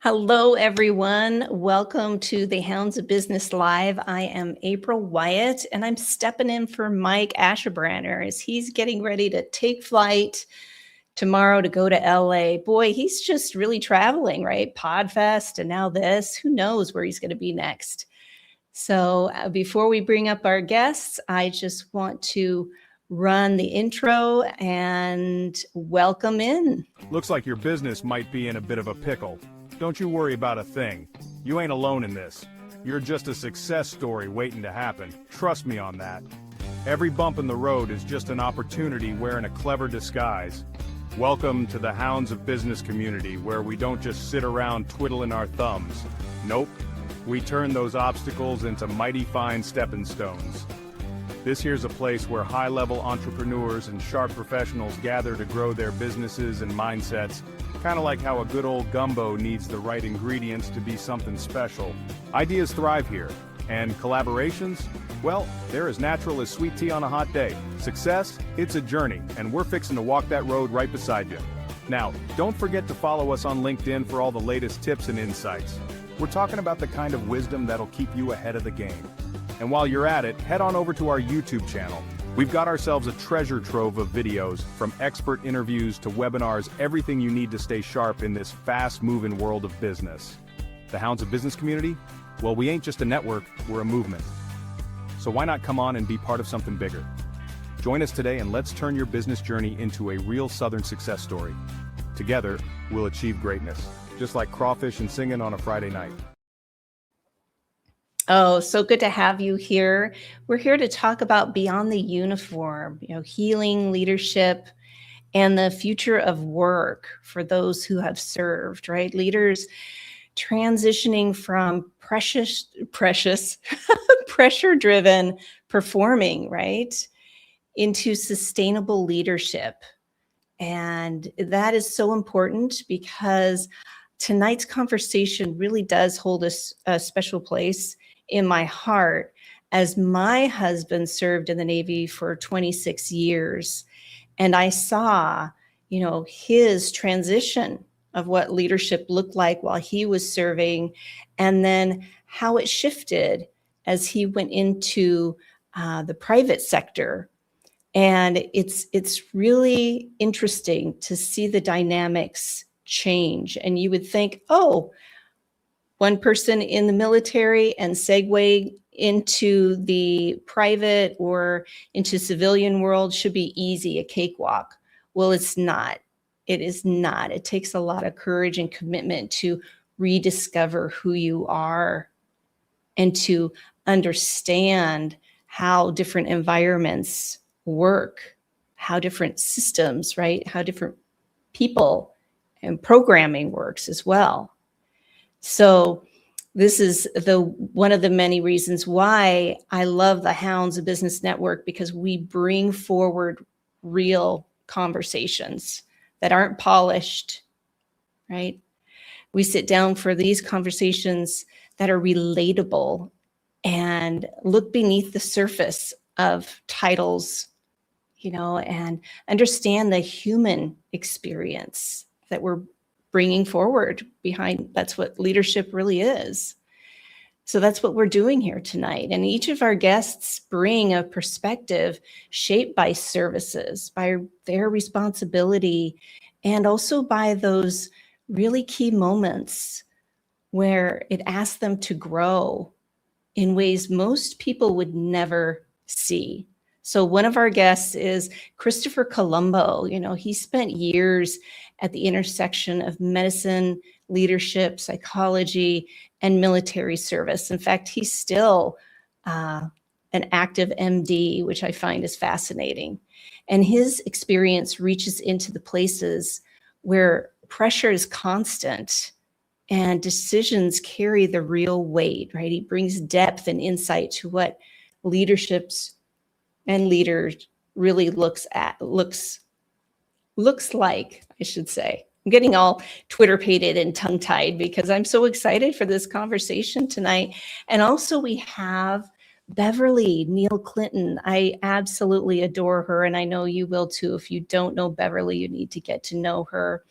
Hello, everyone. Welcome to the Hounds of Business Live. I am April Wyatt, and I'm stepping in for Mike Ashebrander as he's getting ready to take flight tomorrow to go to LA. Boy, he's just really traveling, right? Podfest and now this. Who knows where he's going to be next? So before we bring up our guests, I just want to run the intro and welcome in. Looks like your business might be in a bit of a pickle. Don't you worry about a thing. You ain't alone in this. You're just a success story waiting to happen. Trust me on that. Every bump in the road is just an opportunity wearing a clever disguise. Welcome to the Hounds of Business community, where we don't just sit around twiddling our thumbs. Nope. We turn those obstacles into mighty fine stepping stones. This here's a place where high-level entrepreneurs and sharp professionals gather to grow their businesses and mindsets, kind of like how a good old gumbo needs the right ingredients to be something special. Ideas thrive here, and collaborations, well, they're as natural as sweet tea on a hot day. Success, it's a journey, and we're fixing to walk that road right beside you. Now, don't forget to follow us on LinkedIn for all the latest tips and insights. We're talking about the kind of wisdom that'll keep you ahead of the game. And while you're at it, head on over to our YouTube channel. We've got ourselves a treasure trove of videos, from expert interviews to webinars, everything you need to stay sharp in this fast-moving world of business. The Hounds of Business community? Well, we ain't just a network, we're a movement. So why not come on and be part of something bigger? Join us today and let's turn your business journey into a real Southern success story. Together, we'll achieve greatness, just like crawfish and singing on a Friday night. Oh, so good to have you here. We're here to talk about beyond the uniform, healing, leadership, and the future of work for those who have served, right? Leaders transitioning from pressure-driven performing, right, into sustainable leadership. And that is so important because tonight's conversation really does hold a special place in my heart, as my husband served in the Navy for 26 years. And I saw, his transition of what leadership looked like while he was serving, and then how it shifted as he went into the private sector. And it's really interesting to see the dynamics change. And you would think, oh, one person in the military and segue into the private or into civilian world should be easy, a cakewalk. Well, it's not. It is not. It takes a lot of courage and commitment to rediscover who you are and to understand how different environments work, how different systems, right? How different people and programming works as well. So this is one of the many reasons why I love the Hounds of Business Network, because we bring forward real conversations that aren't polished, right? We sit down for these conversations that are relatable and look beneath the surface of titles, and understand the human experience that we're bringing forward behind. That's what leadership really is. So that's what we're doing here tonight. And each of our guests bring a perspective shaped by services, by their responsibility, and also by those really key moments where it asks them to grow in ways most people would never see. So one of our guests is Christopher Colombo. He spent years at the intersection of medicine, leadership, psychology, and military service. In fact, he's still an active MD, which I find is fascinating. And his experience reaches into the places where pressure is constant and decisions carry the real weight, right? He brings depth and insight to what leaderships and leaders really looks like, I should say. I'm getting all Twitter-pated and tongue-tied because I'm so excited for this conversation tonight. And also we have Beverly Neal Clinton. I absolutely adore her, and I know you will too. If you don't know Beverly, you need to get to know her.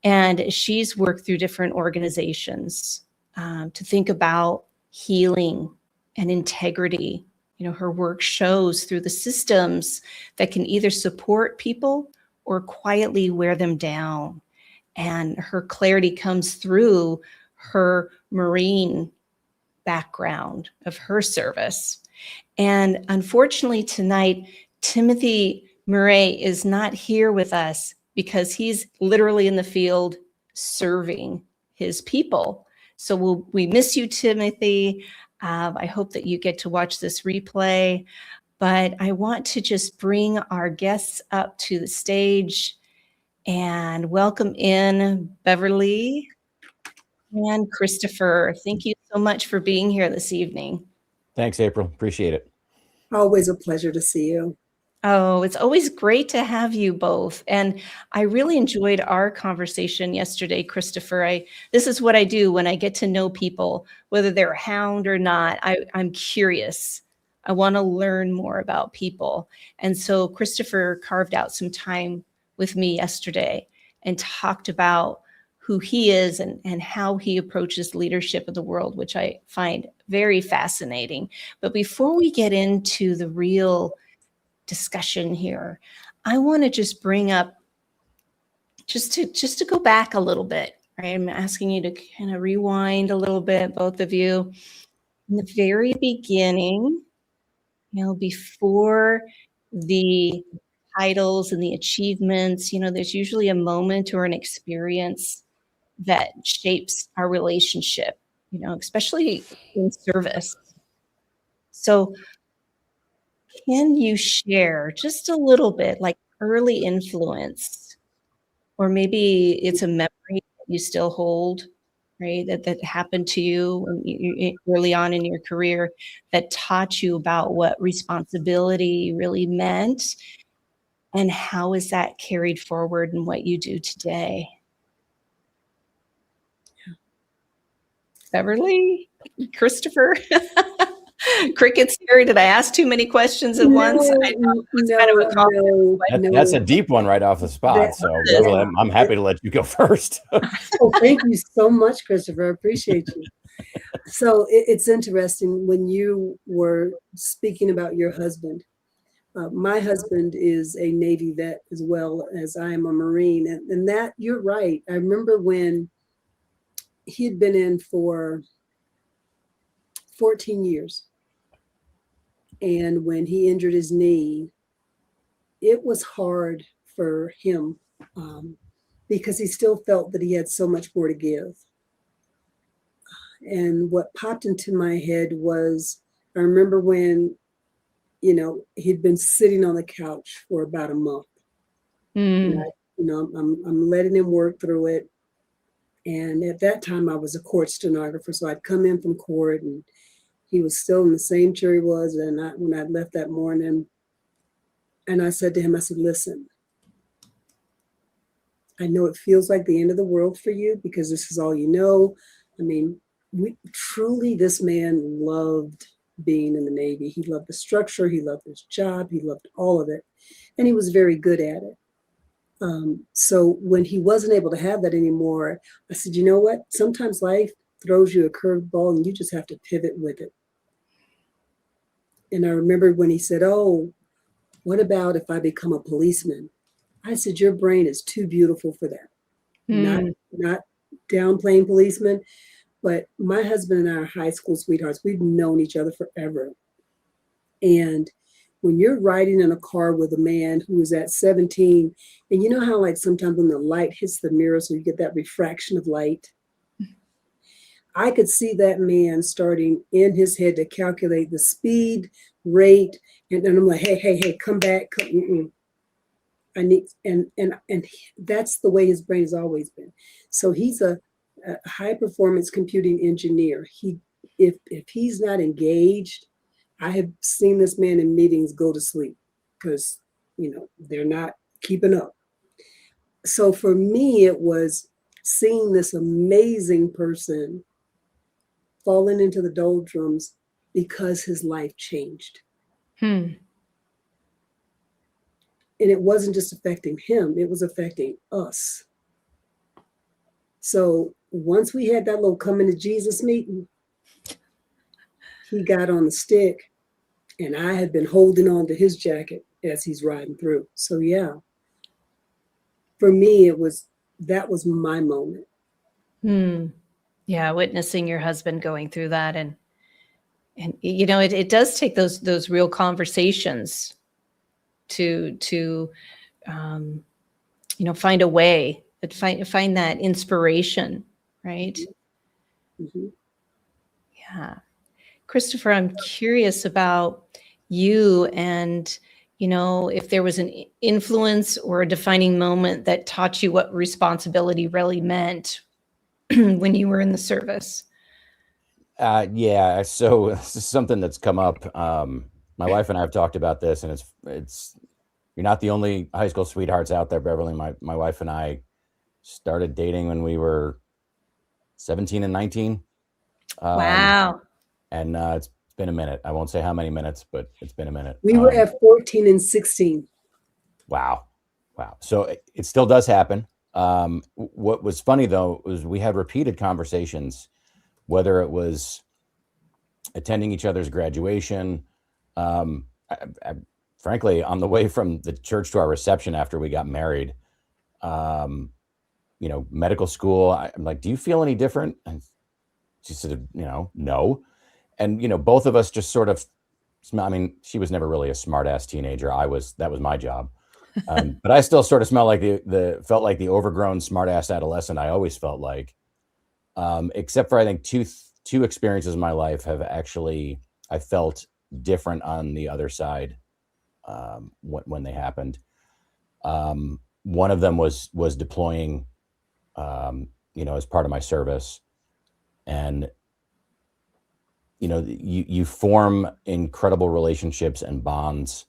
And she's worked through different organizations to think about healing and integrity. Her work shows through the systems that can either support people or quietly wear them down. And her clarity comes through her Marine background of her service. And unfortunately tonight, Timothy Murray is not here with us because he's literally in the field serving his people. So we miss you, Timothy. I hope that you get to watch this replay. But I want to just bring our guests up to the stage and welcome in Beverly and Christopher. Thank you so much for being here this evening. Thanks, April. Appreciate it. Always a pleasure to see you. Oh, it's always great to have you both. And I really enjoyed our conversation yesterday, Christopher. This is what I do when I get to know people, whether they're a hound or not. I'm curious. I want to learn more about people. And so Christopher carved out some time with me yesterday and talked about who he is and how he approaches leadership of the world, which I find very fascinating. But before we get into the real discussion here, I want to just bring up just to go back a little bit, right? I'm asking you to kind of rewind a little bit, both of you. In the very beginning, before the titles and the achievements, there's usually a moment or an experience that shapes our relationship, especially in service. So can you share just a little bit, like early influence, or maybe it's a memory that you still hold, right? That happened to you early on in your career that taught you about what responsibility really meant, and how is that carried forward in what you do today? Beverly, Christopher. Crickets here. Did I ask too many questions at once? I know it's kind of a no. That's a deep one right off the spot. So Beverly, I'm happy to let you go first. Oh, thank you so much, Christopher. I appreciate you. So it's interesting when you were speaking about your husband. My husband is a Navy vet as well as I am a Marine. And that, you're right. I remember when he had been in for 14 years. And when he injured his knee, it was hard for him because he still felt that he had so much more to give. And what popped into my head was, I remember when, he'd been sitting on the couch for about a month. And I'm letting him work through it. And at that time I was a court stenographer. So I'd come in from court and he was still in the same chair he was. And when I left that morning, and I said to him, I said, listen, I know it feels like the end of the world for you because this is all you know. I mean, this man loved being in the Navy. He loved the structure. He loved his job. He loved all of it. And he was very good at it. So when he wasn't able to have that anymore, I said, you know what? Sometimes life throws you a curveball and you just have to pivot with it. And I remember when he said, oh, what about if I become a policeman? I said, your brain is too beautiful for that. Not downplaying policemen, but my husband and I are high school sweethearts. We've known each other forever. And when you're riding in a car with a man who is at 17, and you know how like sometimes when the light hits the mirror, so you get that refraction of light, I could see that man starting in his head to calculate the speed, rate, and then I'm like, hey, come back. I need, and that's the way his brain has always been. So he's a high performance computing engineer. If he's not engaged, I have seen this man in meetings go to sleep because, they're not keeping up. So for me, it was seeing this amazing person falling into the doldrums because his life changed. And it wasn't just affecting him, it was affecting us. So once we had that little coming to Jesus meeting, he got on the stick, and I had been holding on to his jacket as he's riding through. So yeah, for me, that was my moment. Yeah, witnessing your husband going through that, and you know, it does take those real conversations to you know, find a way, find that inspiration, right? Mm-hmm. Yeah. Christopher, I'm curious about you, and, you know, if there was an influence or a defining moment that taught you what responsibility really meant when you were in the service. Yeah, so this is something that's come up. My wife and I have talked about this, and it's you're not the only high school sweethearts out there, Beverly. My wife and I started dating when we were 17 and 19. Wow. And it's been a minute. I won't say how many minutes, but it's been a minute. We were at 14 and 16. Wow. So it still does happen. What was funny though was we had repeated conversations, whether it was attending each other's graduation. Frankly, on the way from the church to our reception after we got married, you know, medical school, I'm like, do you feel any different? And she said, you know, no. And, you know, both of us just sort of, I mean, she was never really a smart ass teenager. That was my job. But I still sort of felt like the overgrown smart ass adolescent I always felt like, except for I think two experiences in my life have actually, I felt different on the other side when they happened. One of them was deploying, you know, as part of my service. And, you know, you form incredible relationships and bonds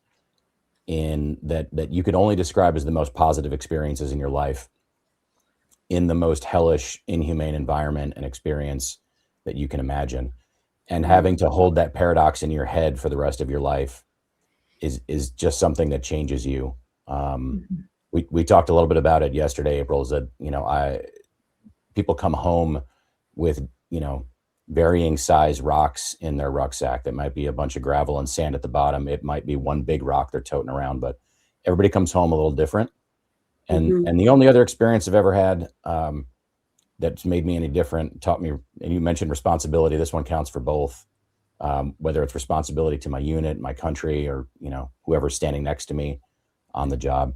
in that you could only describe as the most positive experiences in your life, in the most hellish, inhumane environment and experience that you can imagine. And having to hold that paradox in your head for the rest of your life is just something that changes you. We talked a little bit about it yesterday, April, is that, you know, people come home with, you know, varying size rocks in their rucksack. That might be a bunch of gravel and sand at the bottom. It might be one big rock they're toting around, but everybody comes home a little different. And the only other experience I've ever had that's made me any different, taught me, and you mentioned responsibility. This one counts for both, whether it's responsibility to my unit, my country, or, you know, whoever's standing next to me on the job.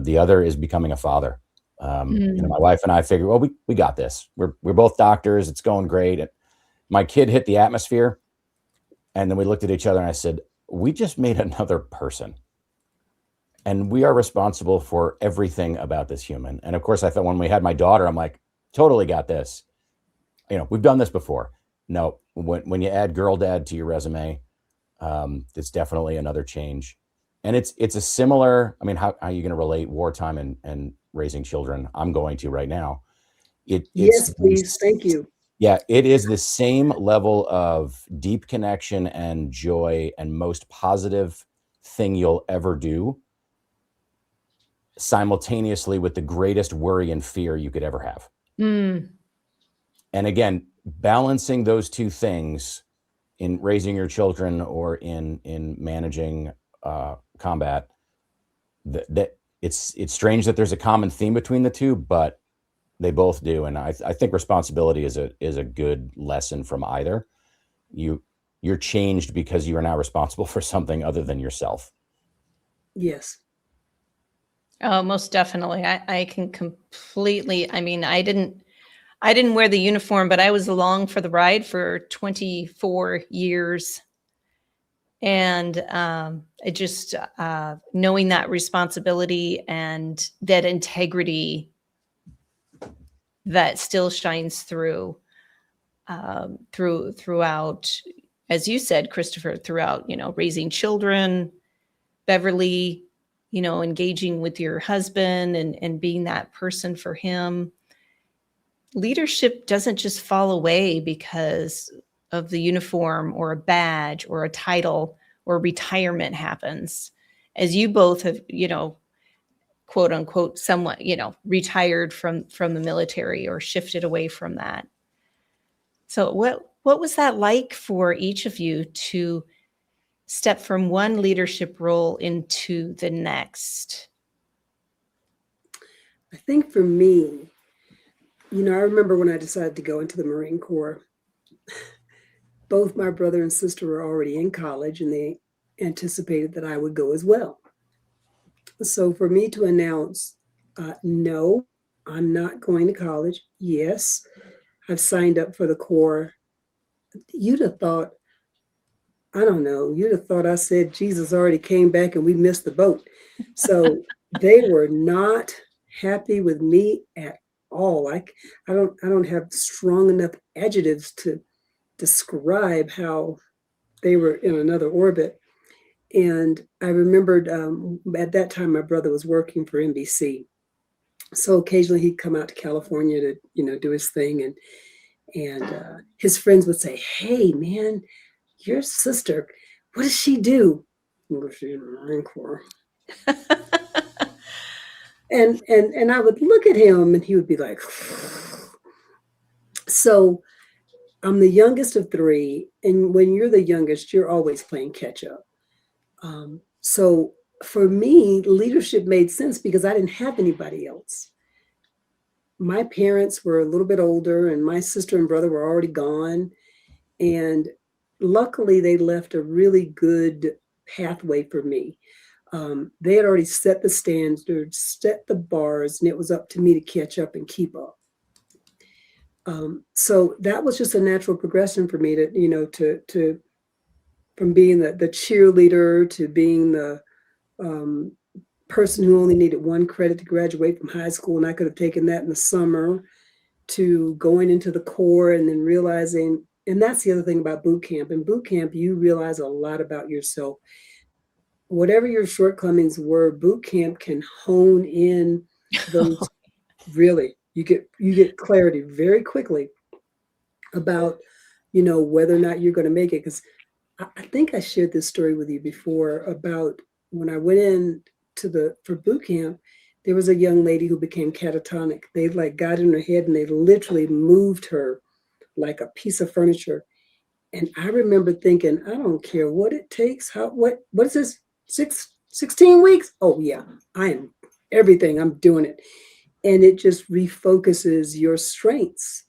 The other is becoming a father. You know, my wife and I figured, well, we got this. We're both doctors. It's going great. And my kid hit the atmosphere, and then we looked at each other and I said, we just made another person, and we are responsible for everything about this human. And of course, I thought when we had my daughter, I'm like, totally got this. You know, we've done this before. No, when you add girl dad to your resume, it's definitely another change. And it's a similar, I mean, how are you going to relate wartime and raising children? I'm going to right now. Yes, please. Thank you. Yeah, it is the same level of deep connection and joy and most positive thing you'll ever do, simultaneously with the greatest worry and fear you could ever have. And again, balancing those two things in raising your children or in managing combat, that it's strange that there's a common theme between the two, but they both do. And I think responsibility is a good lesson from either. You're changed because you are now responsible for something other than yourself. Yes. Oh, most definitely. I can completely, I mean, I didn't wear the uniform, but I was along for the ride for 24 years. And it just knowing that responsibility and that integrity that still shines throughout, as you said, Christopher, throughout, you know, raising children, Beverly, you know, engaging with your husband and being that person for him. Leadership doesn't just fall away because of the uniform or a badge or a title or retirement happens. As you both have, you know, quote unquote, somewhat, retired from the military or shifted away from that. So what was that like for each of you to step from one leadership role into the next? I think for me, I remember when I decided to go into the Marine Corps, both my brother and sister were already in college, and they anticipated that I would go as well. So for me to announce, no, I'm not going to college. Yes, I've signed up for the Corps. You'd have thought, I don't know, you'd have thought I said Jesus already came back and we missed the boat. So they were not happy with me at all. I don't have strong enough adjectives to describe how they were in another orbit. And I remembered at that time, my brother was working for NBC. So occasionally he'd come out to California to, do his thing. And his friends would say, hey, man, your sister, what does she do? Well, she's in the Marine Corps. And I would look at him and he would be like, so I'm the youngest of three. And when you're the youngest, you're always playing catch up. So for me, leadership made sense because I didn't have anybody else. My parents were a little bit older and my sister and brother were already gone. And luckily they left a really good pathway for me. They had already set the standards, set the bars, and it was up to me to catch up and keep up. So that was just a natural progression for me to from being the cheerleader to being the person who only needed one credit to graduate from high school, and I could have taken that in the summer, to going into the Corps and then realizing, and that's the other thing about boot camp. In boot camp, you realize a lot about yourself. Whatever your shortcomings were, boot camp can hone in those. Really, you get clarity very quickly about, whether or not you're going to make it. Because I think I shared this story with you before about when I went in for boot camp, there was a young lady who became catatonic. They got in her head and they literally moved her like a piece of furniture. And I remember thinking, I don't care what it takes. What is this? 16 weeks? Oh yeah, I am everything. I'm doing it. And it just refocuses your strengths.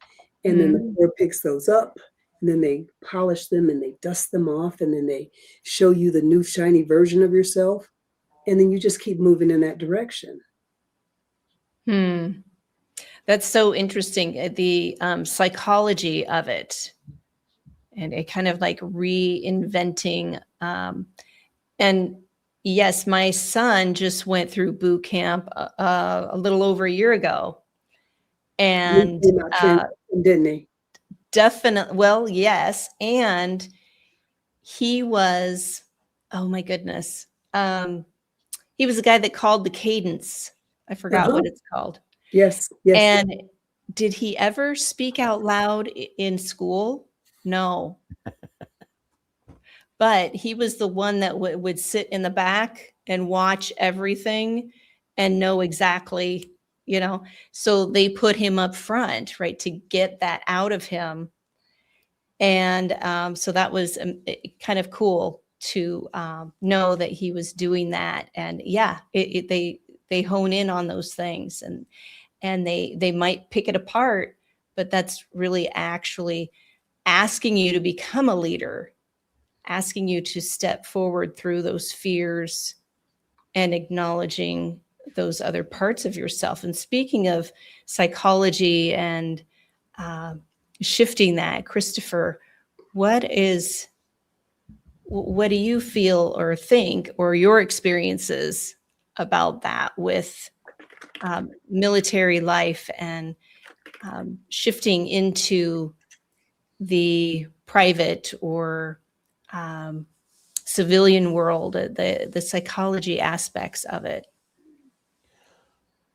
And then the Corps picks those up. And then they polish them and they dust them off. And then they show you the new shiny version of yourself. And then you just keep moving in that direction. That's so interesting. The psychology of it, and it kind of like reinventing. And yes, my son just went through boot camp a little over a year ago. And didn't he? Definitely. Well, yes. And he was, oh my goodness. He was the guy that called the cadence. I forgot what it's called. Yes. And did he ever speak out loud in school? No. But he was the one that would sit in the back and watch everything and know exactly, so they put him up front, right, to get that out of him. And so that was kind of cool to know that he was doing that. And yeah, they hone in on those things, and they might pick it apart, but that's really actually asking you to become a leader, asking you to step forward through those fears and acknowledging those other parts of yourself. And speaking of psychology and shifting that, Christopher, what do you feel or think, or your experiences about that with military life and shifting into the private or civilian world, the psychology aspects of it?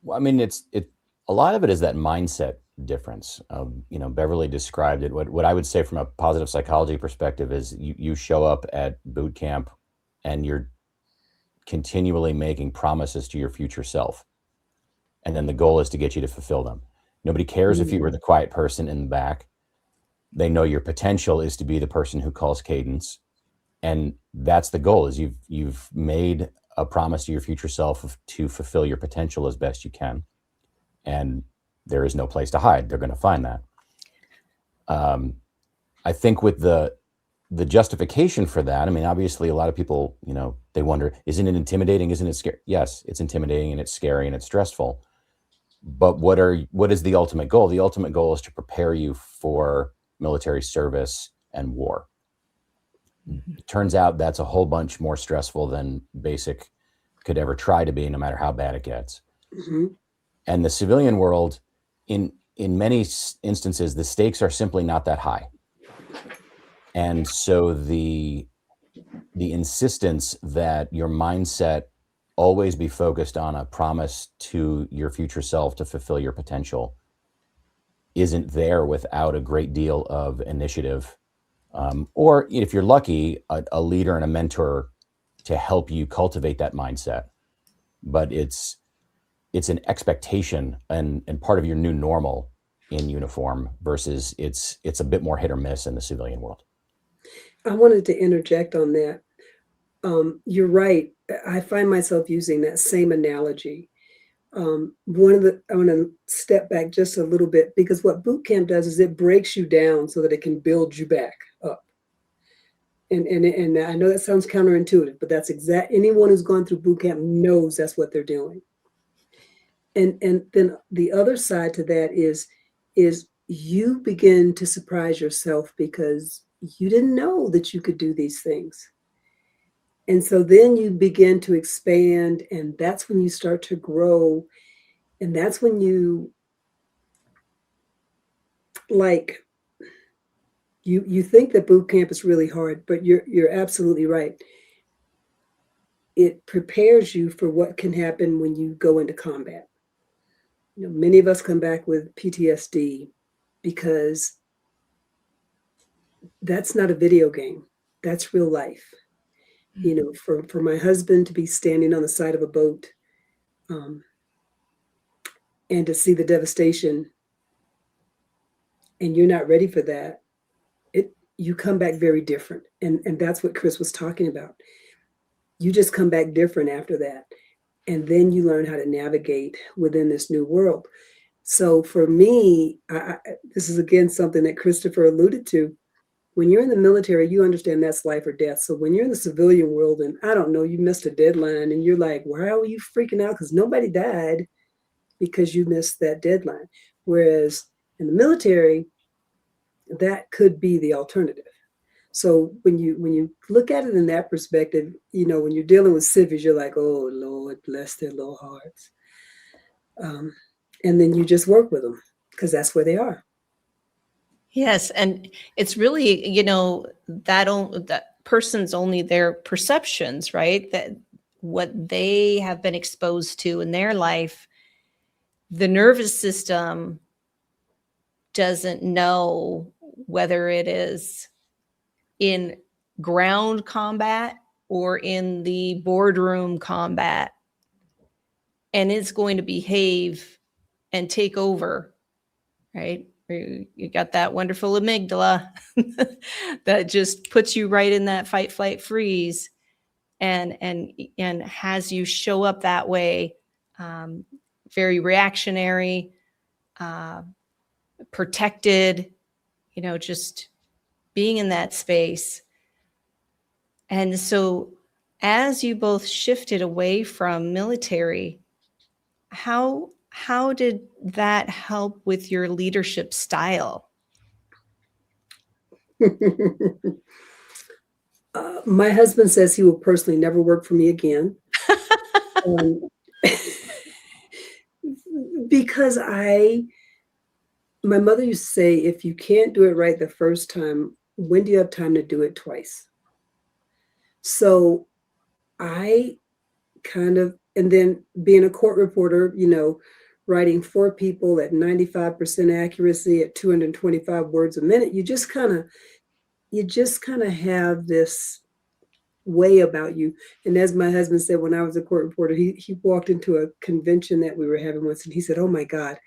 Well, I mean, a lot of it is that mindset difference. Beverly described it. What I would say from a positive psychology perspective is you show up at boot camp and you're continually making promises to your future self. And then the goal is to get you to fulfill them. Nobody cares if you were the quiet person in the back. They know your potential is to be the person who calls cadence. And that's the goal, is you've made a promise to your future self to fulfill your potential as best you can. And there is no place to hide. They're going to find that. I think with the justification for that, I mean, obviously a lot of people, they wonder, isn't it intimidating? Isn't it scary? Yes, it's intimidating and it's scary and it's stressful. But what is the ultimate goal? The ultimate goal is to prepare you for military service and war. It turns out that's a whole bunch more stressful than basic could ever try to be, no matter how bad it gets. Mm-hmm. And the civilian world, in many instances, the stakes are simply not that high. And so the insistence that your mindset always be focused on a promise to your future self to fulfill your potential isn't there without a great deal of initiative. Or if you're lucky, a leader and a mentor to help you cultivate that mindset. But it's an expectation and part of your new normal in uniform versus it's a bit more hit or miss in the civilian world. I wanted to interject on that. You're right. I find myself using that same analogy. I want to step back just a little bit, because what boot camp does is it breaks you down so that it can build you back up. And I know that sounds counterintuitive, but that's anyone who's gone through boot camp knows that's what they're doing. And then the other side to that is you begin to surprise yourself because you didn't know that you could do these things. And so then you begin to expand, and that's when you start to grow. And that's when you think that boot camp is really hard, but you're absolutely right. It prepares you for what can happen when you go into combat. Many of us come back with PTSD because that's not a video game. That's real life. For my husband to be standing on the side of a boat and to see the devastation, and you're not ready for that, you come back very different. And that's what Chris was talking about. You just come back different after that. And then you learn how to navigate within this new world. So for me, this is again something that Christopher alluded to. When you're in the military, you understand that's life or death. So when you're in the civilian world and I don't know, you missed a deadline and you're like, why are you freaking out? Because nobody died because you missed that deadline. Whereas in the military, that could be the alternative. So when you look at it in that perspective, when you're dealing with civvies, you're like, oh, Lord, bless their little hearts. And then you just work with them because that's where they are. Yes. And it's really, that person's only their perceptions, right? That what they have been exposed to in their life, the nervous system doesn't know whether it is in ground combat or in the boardroom combat. And it's going to behave and take over, right? You got that wonderful amygdala that just puts you right in that fight, flight, freeze, and has you show up that way, very reactionary, protected, just being in that space. And so as you both shifted away from military, how did that help with your leadership style? My husband says he will personally never work for me again. Because my mother used to say, if you can't do it right the first time, when do you have time to do it twice? So I and then being a court reporter, writing for people at 95% accuracy at 225 words a minute, you just kind of have this way about you. And as my husband said, when I was a court reporter, he walked into a convention that we were having once, and he said, "Oh my God,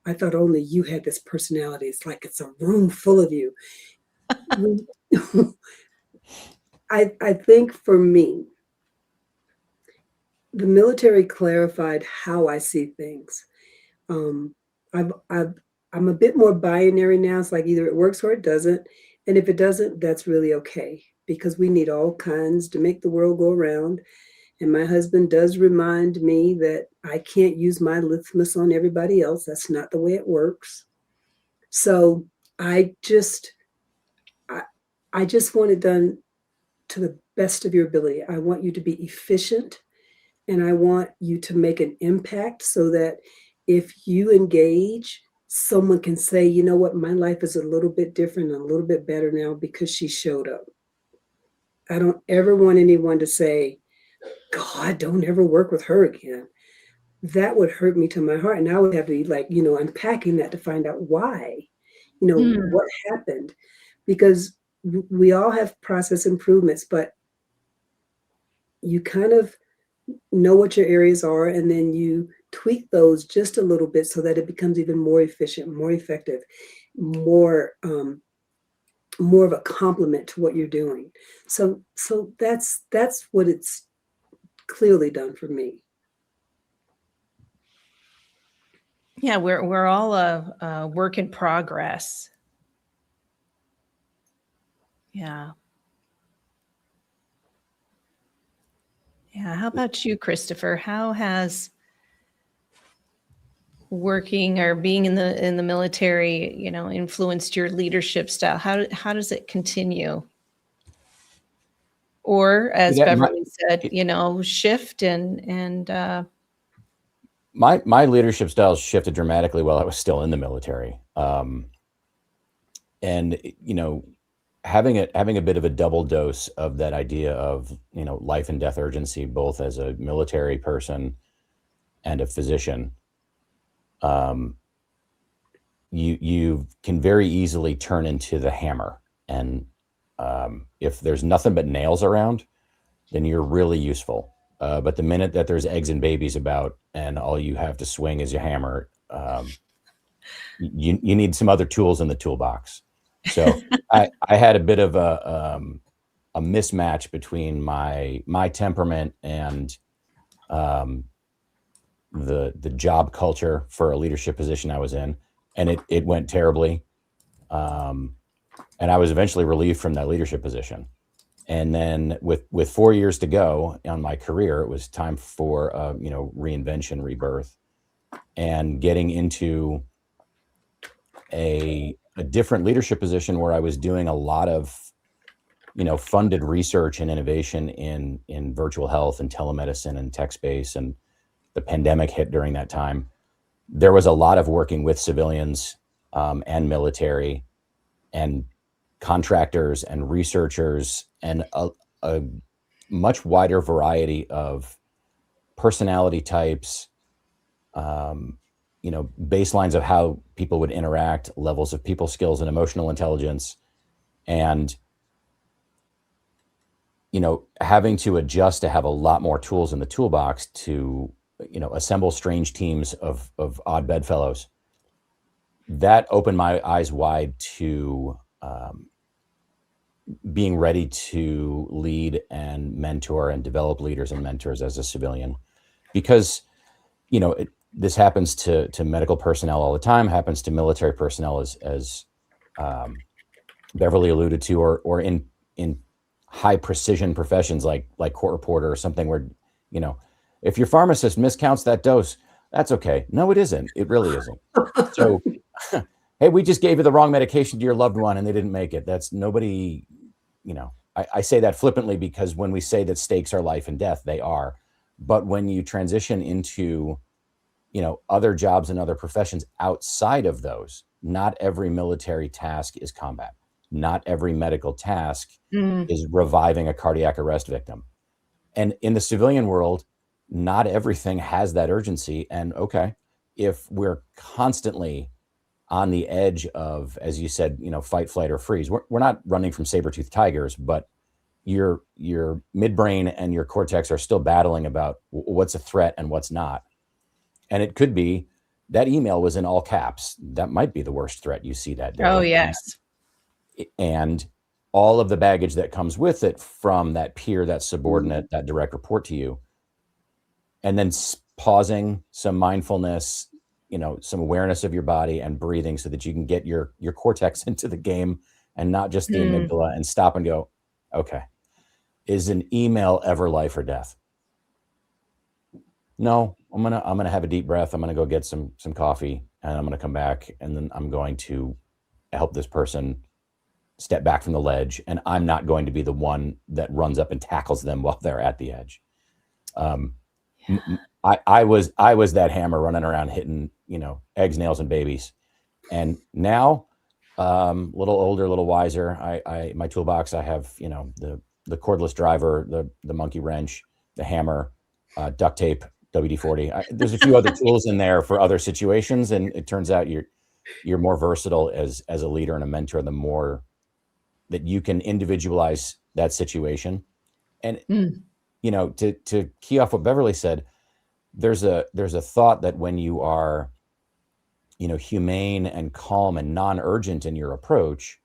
I thought only you had this personality. It's like it's a room full of you." I think for me, the military clarified how I see things. Um, I'm a bit more binary now. It's like either it works or it doesn't. And if it doesn't, that's really okay, because we need all kinds to make the world go around. And my husband does remind me that I can't use my litmus on everybody else. That's not the way it works. So I just, I just want it done to the best of your ability. I want you to be efficient, and I want you to make an impact so that if you engage, someone can say, you know what, my life is a little bit different and a little bit better now because she showed up. I don't ever want anyone to say, God, don't ever work with her again. That would hurt me to my heart. And I would have to be like, unpacking that to find out why, what happened. Because we all have process improvements, but you kind of know what your areas are, and then you tweak those just a little bit so that it becomes even more efficient, more effective, more of a complement to what you're doing. So that's what it's clearly done for me. Yeah, we're all a work in progress. Yeah. Yeah. How about you, Christopher? How has working or being in the military, influenced your leadership style? How does it continue? Or as Beverly said, shift and my leadership style shifted dramatically while I was still in the military. And having a bit of a double dose of that idea of, life and death urgency, both as a military person and a physician, you can very easily turn into the hammer. And if there's nothing but nails around, then you're really useful. But the minute that there's eggs and babies about and all you have to swing is your hammer, you need some other tools in the toolbox. So I had a bit of a mismatch between my temperament and the job culture for a leadership position I was in, and it went terribly. And I was eventually relieved from that leadership position. And then with 4 years to go on my career, it was time for reinvention, rebirth, and getting into a different leadership position where I was doing a lot of funded research and innovation in virtual health and telemedicine and tech space. And the pandemic hit during that time. There was a lot of working with civilians and military and contractors and researchers, and a much wider variety of personality types, baselines of how people would interact, levels of people skills and emotional intelligence, and having to adjust to have a lot more tools in the toolbox to assemble strange teams of odd bedfellows. That opened my eyes wide to being ready to lead and mentor and develop leaders and mentors as a civilian, because this happens to medical personnel all the time, happens to military personnel, as Beverly alluded to, or in high precision professions like court reporter or something, where if your pharmacist miscounts that dose, that's okay. No, it isn't. It really isn't. So hey, we just gave you the wrong medication to your loved one and they didn't make it. That's nobody. I say that flippantly, because when we say that stakes are life and death, they are. But when you transition into other jobs and other professions outside of those, not every military task is combat. Not every medical task is reviving a cardiac arrest victim. And in the civilian world, not everything has that urgency. And okay, if we're constantly on the edge of, as you said, fight, flight, or freeze, we're not running from saber-toothed tigers, but your midbrain and your cortex are still battling about what's a threat and what's not. And it could be that email was in all caps. That might be the worst threat you see that day. Oh, yes. And all of the baggage that comes with it from that peer, that subordinate, that direct report to you. And then pausing, some mindfulness, some awareness of your body and breathing so that you can get your cortex into the game and not just the amygdala, and stop and go, okay, is an email ever life or death? No, I'm gonna have a deep breath. I'm gonna go get some coffee, and I'm gonna come back, and then I'm going to help this person step back from the ledge, and I'm not going to be the one that runs up and tackles them while they're at the edge. I was that hammer running around hitting, eggs, nails, and babies. And now, little older, a little wiser, my toolbox, I have, the cordless driver, the monkey wrench, the hammer, duct tape, WD-40. There's a few other tools in there for other situations. And it turns out you're more versatile as a leader and a mentor, the more that you can individualize that situation. And, to key off what Beverly said, there's a thought that when you are, humane and calm and non-urgent in your approach,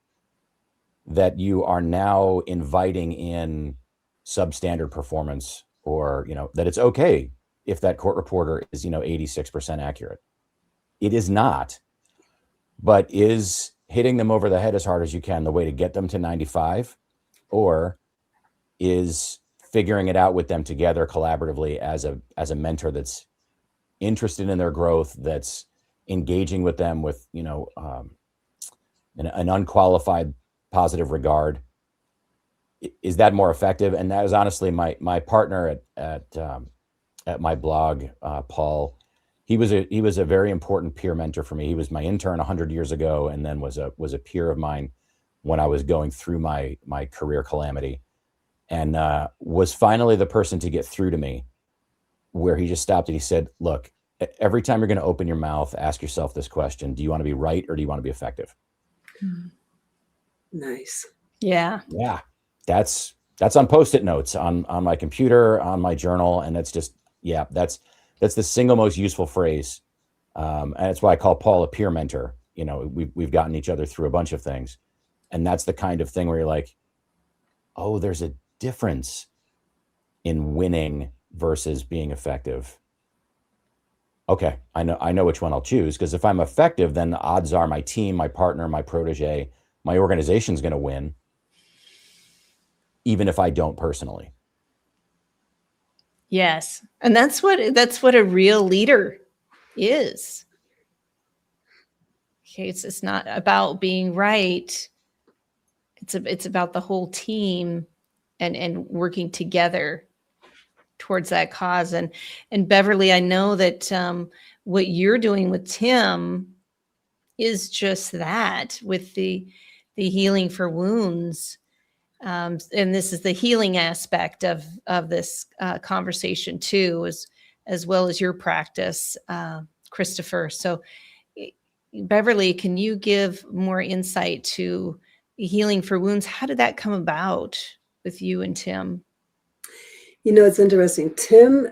that you are now inviting in substandard performance, or, that it's okay if that court reporter is, 86% accurate. It is not, but is hitting them over the head as hard as you can the way to get them to 95, or is figuring it out with them together collaboratively as a mentor that's interested in their growth, that's engaging with them with, an unqualified positive regard? Is that more effective? And that is honestly my partner at my blog, Paul. He was a very important peer mentor for me. He was my intern 100 years ago, and then was a peer of mine when I was going through my career calamity, and was finally the person to get through to me, where he just stopped and he said, look, every time you're going to open your mouth, ask yourself this question: do you want to be right, or do you want to be effective? Nice. Yeah. Yeah. That's on Post-it notes on my computer, on my journal. And that's just, that's the single most useful phrase. And that's why I call Paul a peer mentor. We've gotten each other through a bunch of things. And that's the kind of thing where you're like, oh, there's a difference in winning versus being effective. Okay, I know which one I'll choose, because if I'm effective, then the odds are my team, my partner, my protege, my organization's going to win, even if I don't personally. Yes. And that's what a real leader is. Okay, it's not about being right. It's about the whole team and working together towards that cause. And Beverly, I know that what you're doing with Tim is just that, with the healing for wounds. And this is the healing aspect of this conversation too, as well as your practice, Christopher. So Beverly, can you give more insight to healing for wounds? How did that come about with you and Tim? It's interesting. Tim,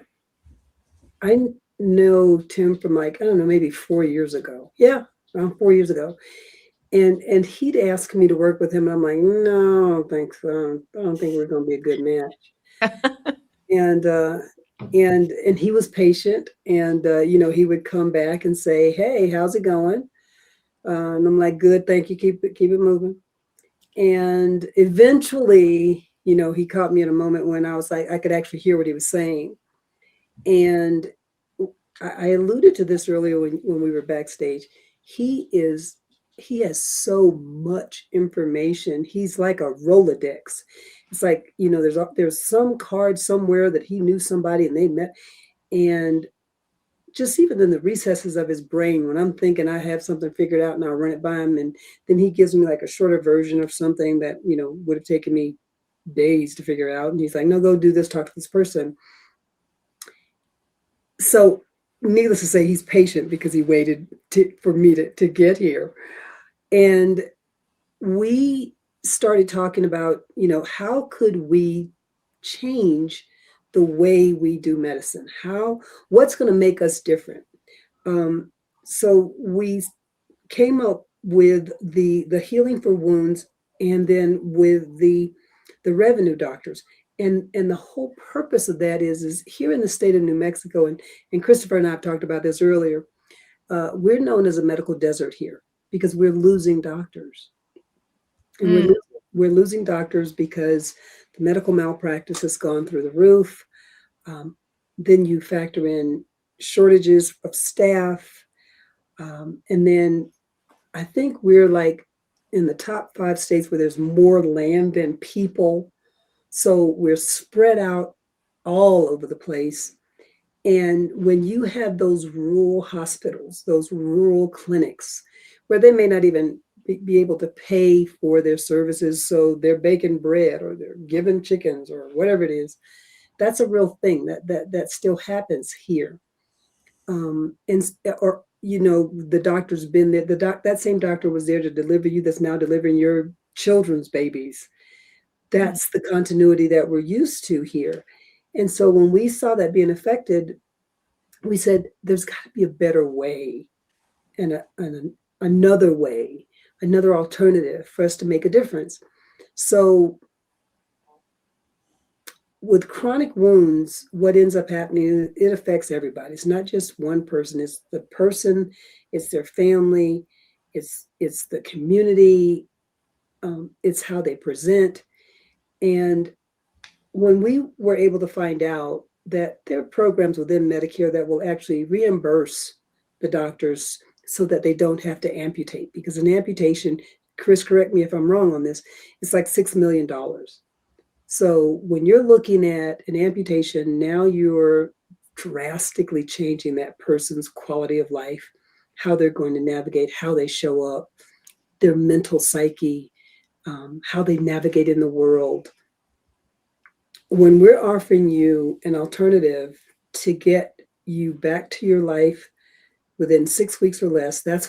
I know Tim from maybe 4 years ago. Yeah, around 4 years ago. And he'd ask me to work with him. And I'm like, no, I don't think so. I don't think we're going to be a good match. And he was patient. And, he would come back and say, hey, how's it going? And I'm like, good, thank you. Keep it moving. And eventually, he caught me in a moment when I was like, I could actually hear what he was saying. And I alluded to this earlier when we were backstage. He has so much information. He's like a Rolodex. It's like, there's some card somewhere that he knew somebody and they met. And just even in the recesses of his brain, when I'm thinking I have something figured out and I'll run it by him, and then he gives me like a shorter version of something that, would have taken me days to figure out. And he's like, no, go do this, talk to this person. So needless to say, he's patient because he waited for me to get here. And we started talking about, how could we change the way we do medicine? What's going to make us different? So we came up with the healing for wounds, and then with the revenue doctors. And the whole purpose of that is here in the state of New Mexico, and Christopher and I have talked about this earlier, we're known as a medical desert here because we're losing doctors. And we're losing doctors because the medical malpractice has gone through the roof. Then you factor in shortages of staff. And then I think we're like in the top 5 states where there's more land than people. So we're spread out all over the place. And when you have those rural hospitals, those rural clinics, where they may not even be able to pay for their services, so they're baking bread or they're giving chickens or whatever it is, that's a real thing that still happens here. The doctor's been there. That same doctor was there to deliver you. That's now delivering your children's babies. That's the continuity that we're used to here. And so when we saw that being affected, we said, there's got to be a better way and another way, another alternative for us to make a difference. So with chronic wounds, what ends up happening, it affects everybody. It's not just one person. It's the person, it's their family, it's the community, it's how they present. And when we were able to find out that there are programs within Medicare that will actually reimburse the doctors so that they don't have to amputate, because an amputation, Chris, correct me if I'm wrong on this, it's like $6 million. So when you're looking at an amputation, now you're drastically changing that person's quality of life, how they're going to navigate, how they show up, their mental psyche, how they navigate in the world. When we're offering you an alternative to get you back to your life within 6 weeks or less, that's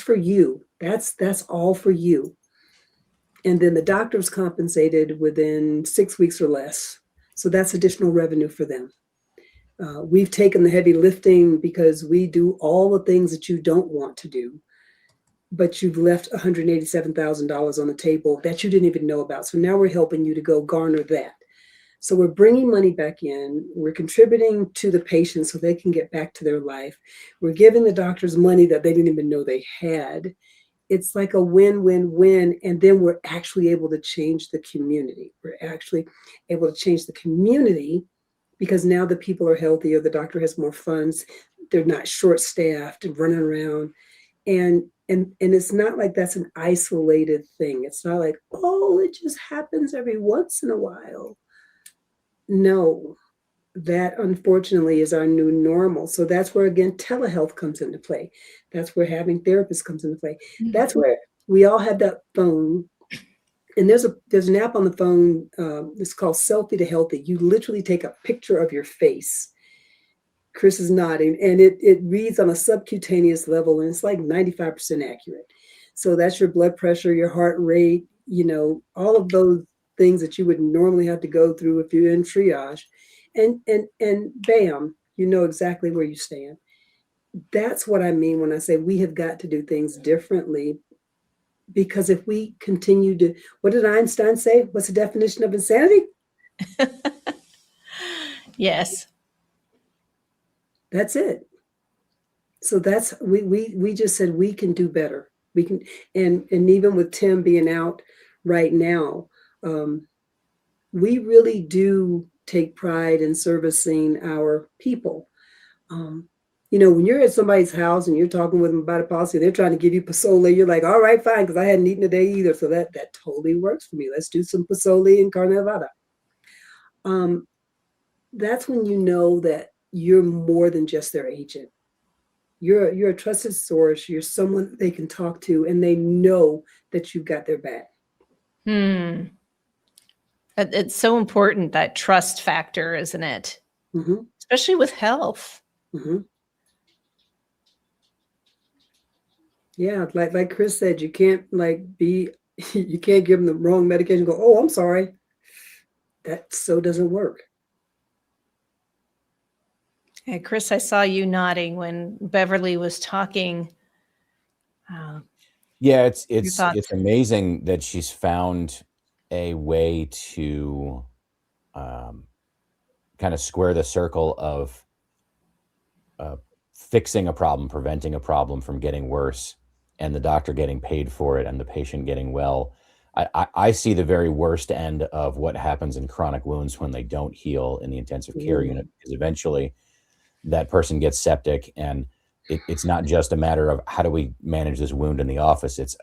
for you. That's all for you. And then the doctor's compensated within 6 weeks or less. So that's additional revenue for them. We've taken the heavy lifting because we do all the things that you don't want to do, but you've left $187,000 on the table that you didn't even know about. So now we're helping you to go garner that. So we're bringing money back in. We're contributing to the patient so they can get back to their life. We're giving the doctors money that they didn't even know they had. It's like a win-win-win. And then we're actually able to change the community. We're actually able to change the community because now the people are healthier. The doctor has more funds. They're not short-staffed and running around. And it's not like that's an isolated thing. It's not like, oh, it just happens every once in a while. No, that unfortunately is our new normal. So that's where, again, telehealth comes into play. That's where having therapists comes into play. Mm-hmm. That's where we all have that phone. And there's an app on the phone. It's called Selfie to Healthy. You literally take a picture of your face. Chris is nodding, and it reads on a subcutaneous level, and it's like 95% accurate. So that's your blood pressure, your heart rate, all of those things that you would normally have to go through if you're in triage, and bam, you know exactly where you stand. That's what I mean when I say we have got to do things differently, because if we continue to, what did Einstein say? What's the definition of insanity? Yes. That's it. So that's, we just said we can do better. We can, and even with Tim being out right now, we really do take pride in servicing our people. When you're at somebody's house and you're talking with them about a policy, they're trying to give you pozole, you're like, all right, fine, because I hadn't eaten today either. So that totally works for me. Let's do some pozole and carne asada. That's when you know that you're more than just their agent. You're a trusted source. You're someone that they can talk to, and they know that you've got their back. It's so important, that trust factor, isn't it? Mm-hmm. Especially with health. Mm-hmm. Yeah, like Chris said, you can't be You can't give them the wrong medication. Go, oh, I'm sorry. That so doesn't work. Hey, Chris, I saw you nodding when Beverly was talking. Yeah, Your it's thoughts? amazing that she's found a way to kind of square the circle of uh, fixing a problem, preventing a problem from getting worse, and the doctor getting paid for it, and the patient getting well. I see the very worst end of what happens in chronic wounds when they don't heal in the intensive care unit, Mm, because eventually that person gets septic, and it's not just a matter of how do we manage this wound in the office. It's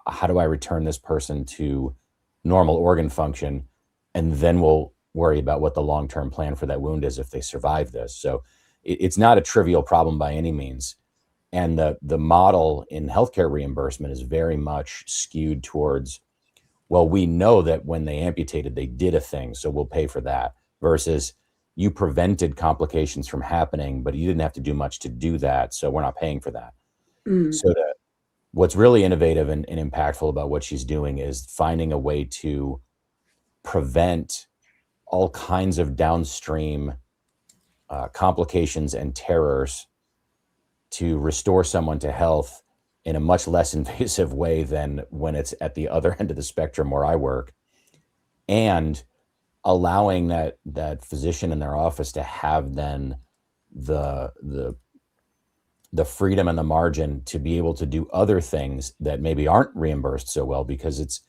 how do I return this person to normal organ function, and then we'll worry about what the long-term plan for that wound is if they survive this. So it's not a trivial problem by any means. And the model in healthcare reimbursement is very much skewed towards, well, we know that when they amputated, they did a thing, so we'll pay for that, versus you prevented complications from happening, but you didn't have to do much to do that, so we're not paying for that. mm, So what's really innovative and impactful about what she's doing is finding a way to prevent all kinds of downstream complications and terrors to restore someone to health in a much less invasive way than when it's at the other end of the spectrum where I work, and allowing that physician in their office to have then the the freedom and the margin to be able to do other things that maybe aren't reimbursed so well, because it's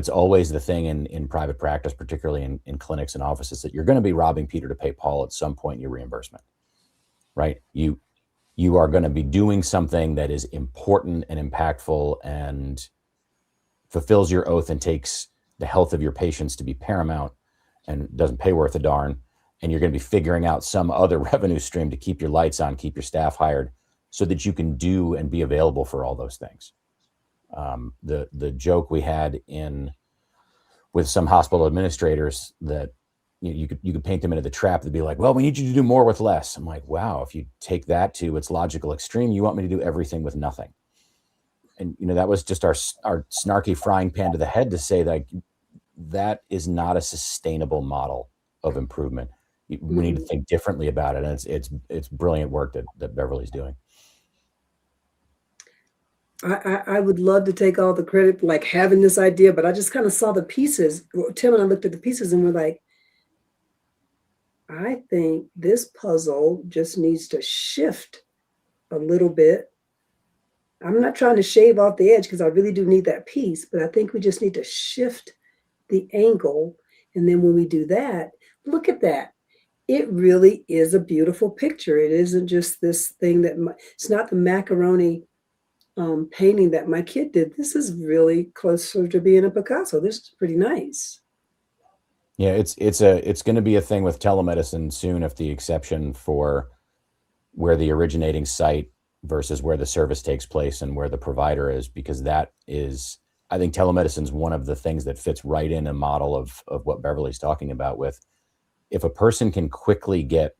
always the thing in private practice, particularly in clinics and offices, that you're going to be robbing Peter to pay Paul at some point in your reimbursement, right? You are going to be doing something that is important and impactful and fulfills your oath and takes the health of your patients to be paramount and doesn't pay worth a darn. And you're going to be figuring out some other revenue stream to keep your lights on, keep your staff hired, so that you can do and be available for all those things. The joke we had with some hospital administrators that you could paint them into the trap. They'd be like, well, we need you to do more with less. I'm like, wow, if you take that to its logical extreme, you want me to do everything with nothing. And that was just our snarky frying pan to the head to say that is not a sustainable model of improvement. We need to mm. think differently about it. And it's brilliant work that Beverly's doing. I would love to take all the credit, like having this idea, but I just kind of saw the pieces. Tim and I looked at the pieces and we're like, I think this puzzle just needs to shift a little bit. I'm not trying to shave off the edge because I really do need that piece, but I think we just need to shift the angle. And then when we do that, look at that. It really is a beautiful picture. It isn't just this thing it's not the macaroni painting that my kid did. This is really closer to being a Picasso. This is pretty nice. Yeah, it's going to be a thing with telemedicine soon, if the exception for where the originating site versus where the service takes place and where the provider is, because I think telemedicine is one of the things that fits right in a model of what Beverly's talking about. With, if a person can quickly get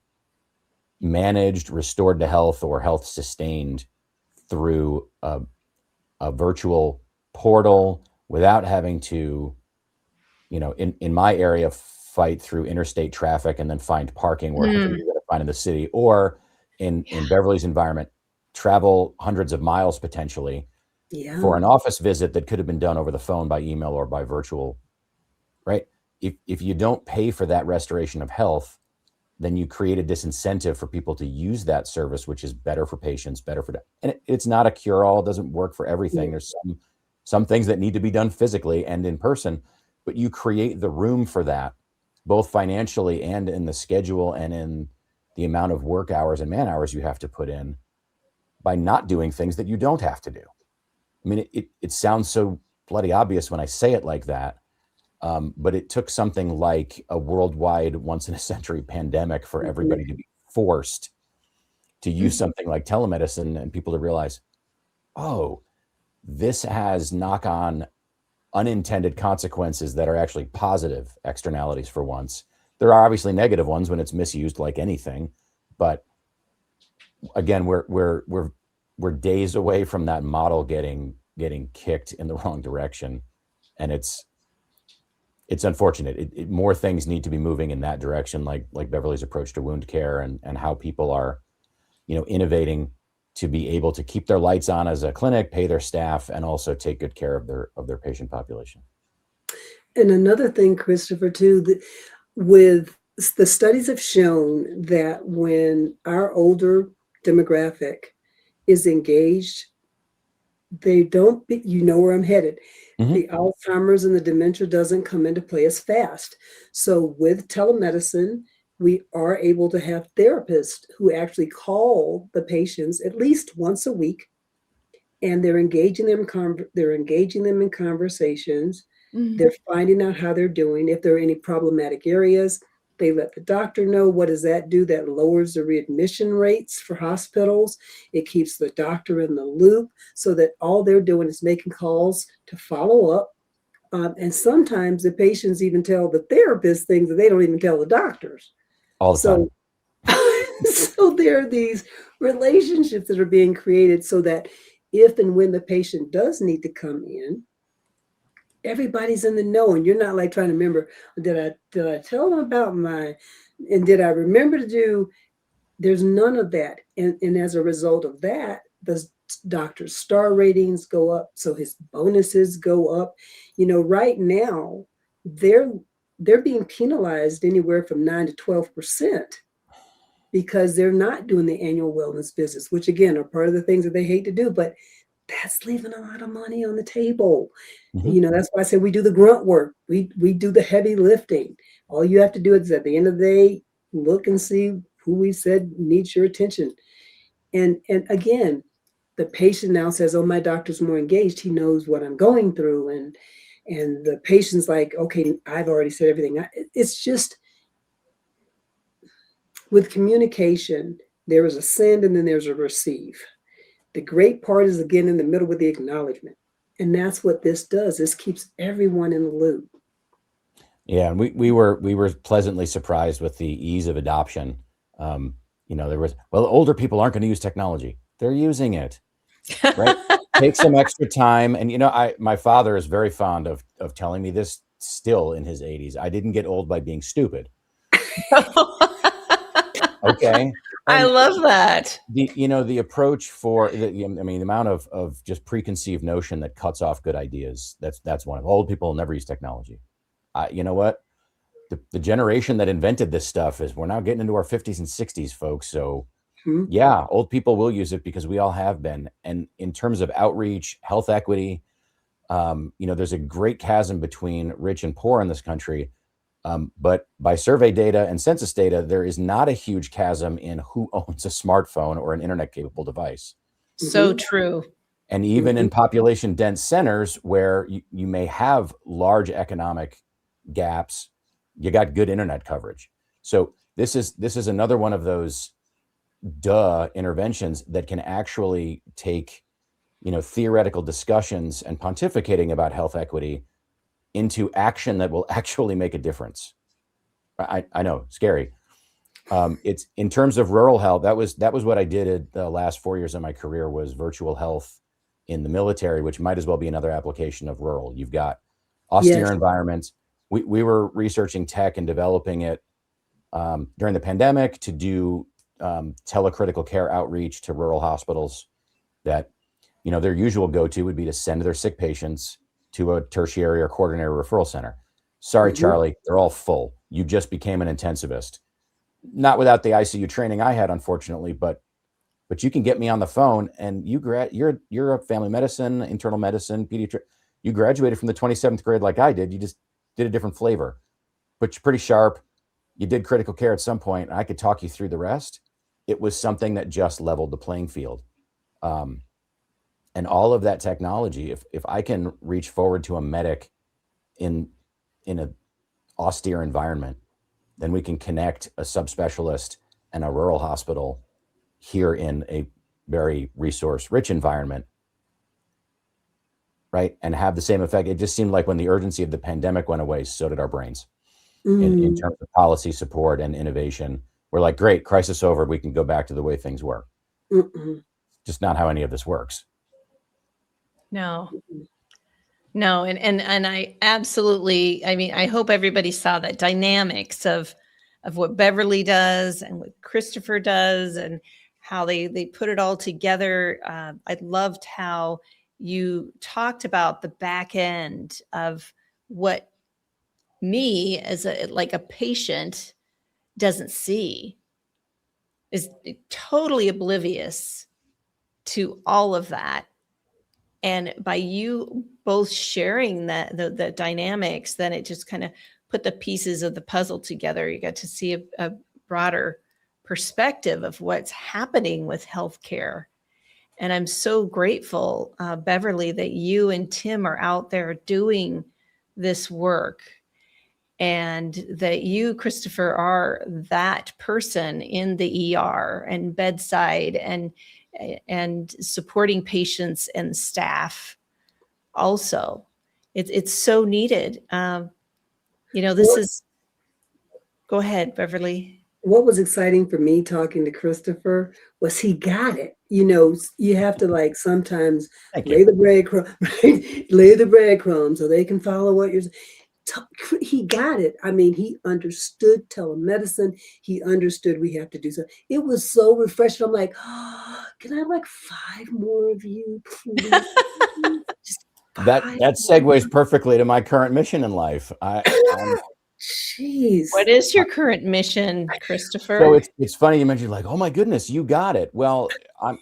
managed, restored to health, or health sustained through a virtual portal without having to, in my area, fight through interstate traffic and then find parking wherever you're going to find in the city, or in Beverly's environment, travel hundreds of miles potentially Yeah. for an office visit that could have been done over the phone, by email, or by virtual, right? If you don't pay for that restoration of health, then you create a disincentive for people to use that service, which is better for patients, and it's not a cure-all. It doesn't work for everything. Yeah. There's some things that need to be done physically and in person, but you create the room for that, both financially and in the schedule and in the amount of work hours and man hours you have to put in, by not doing things that you don't have to do. I mean, it sounds so bloody obvious when I say it like that. But it took something like a worldwide once-in-a-century pandemic for everybody to be forced to use something like telemedicine, and people to realize, oh, this has knock-on unintended consequences that are actually positive externalities for once. There are obviously negative ones when it's misused, like anything, but again, we're days away from that model getting getting kicked in the wrong direction, and it's unfortunate. More things need to be moving in that direction, like Beverly's approach to wound care, and how people are, innovating to be able to keep their lights on as a clinic, pay their staff, and also take good care of their patient population. And another thing, Christopher, too, that with the studies have shown that when our older demographic is engaged, they don't, where I'm headed. Mhm. The Alzheimer's and the dementia doesn't come into play as fast. So with telemedicine, we are able to have therapists who actually call the patients at least once a week, and they're engaging them in conversations. They're finding out how they're doing. If there are any problematic areas, they let the doctor know. What does that do? That lowers the readmission rates for hospitals. It keeps the doctor in the loop so that all they're doing is making calls to follow up. And sometimes the patients even tell the therapist things that they don't even tell the doctors. All the time. So there are these relationships that are being created so that if and when the patient does need to come in, everybody's in the know, and you're not like trying to remember, did I tell them about and did I remember to do? There's none of that. And as a result of that, the doctor's star ratings go up, so his bonuses go up. Right now, they're being penalized anywhere from 9 to 12% because they're not doing the annual wellness visits, which again are part of the things that they hate to do, but that's leaving a lot of money on the table. That's why I said we do the grunt work. We do the heavy lifting. All you have to do is at the end of the day, look and see who we said needs your attention. And again, the patient now says, oh, my doctor's more engaged. He knows what I'm going through. And the patient's like, okay, I've already said everything. It's just with communication, there is a send and then there's a receive. The great part is, again, in the middle with the acknowledgement. And that's what this does. This keeps everyone in the loop. Yeah, and we were pleasantly surprised with the ease of adoption. There was, older people aren't going to use technology. They're using it, right? Take some extra time. And, my father is very fond of telling me this still in his 80s. I didn't get old by being stupid. Okay. I love that. The approach for the amount of just preconceived notion that cuts off good ideas. That's one of old people will never use technology. You know what? The generation that invented this stuff we're now getting into our 50s and 60s, folks. So yeah, old people will use it because we all have been. And in terms of outreach, health equity, there's a great chasm between rich and poor in this country. But by survey data and census data, there is not a huge chasm in who owns a smartphone or an internet capable device. So true. And even in population dense centers where you may have large economic gaps, you got good internet coverage. So this is another one of those interventions that can actually take, theoretical discussions and pontificating about health equity into action that will actually make a difference. I know, scary. It's in terms of rural health. That was what I did the last 4 years of my career was virtual health in the military, which might as well be another application of rural. You've got austere environments. We were researching tech and developing it during the pandemic to do telecritical care outreach to rural hospitals that, their usual go-to would be to send their sick patients to a tertiary or quaternary referral center. Sorry, Charlie, they're all full. You just became an intensivist. Not without the ICU training I had, unfortunately, but you can get me on the phone and you're a family medicine, internal medicine, pediatric. You graduated from the 27th grade like I did. You just did a different flavor, but you're pretty sharp. You did critical care at some point. And I could talk you through the rest. It was something that just leveled the playing field. And all of that technology, if I can reach forward to a medic in an austere environment, then we can connect a subspecialist and a rural hospital here in a very resource-rich environment, right? And have the same effect. It just seemed like when the urgency of the pandemic went away, so did our brains in terms of policy support and innovation. We're like, great, crisis over. We can go back to the way things were. Just not how any of this works. No. No, and I absolutely, I mean, I hope everybody saw that dynamics of what Beverly does and what Christopher does and how they put it all together. I loved how you talked about the back end of what me as a patient doesn't see, is totally oblivious to all of that. And by you both sharing that the dynamics, then it just kind of put the pieces of the puzzle together. You got to see a broader perspective of what's happening with healthcare. And I'm so grateful, Beverly, that you and Tim are out there doing this work, and that you, Christopher, are that person in the ER and bedside and supporting patients and staff also. It's so needed. This is, go ahead, Beverly. What was exciting for me talking to Christopher was he got it. You have to sometimes lay the breadcrumbs, right? Lay the breadcrumbs so they can follow what you're saying. He got it. I mean, he understood telemedicine. He understood we have to do something. It was so refreshing. I'm like, oh, can I have 5 more of you, please? Just that segues perfectly to my current mission in life. Jeez. What is your current mission, Christopher? So it's funny you mentioned oh my goodness, you got it. Well,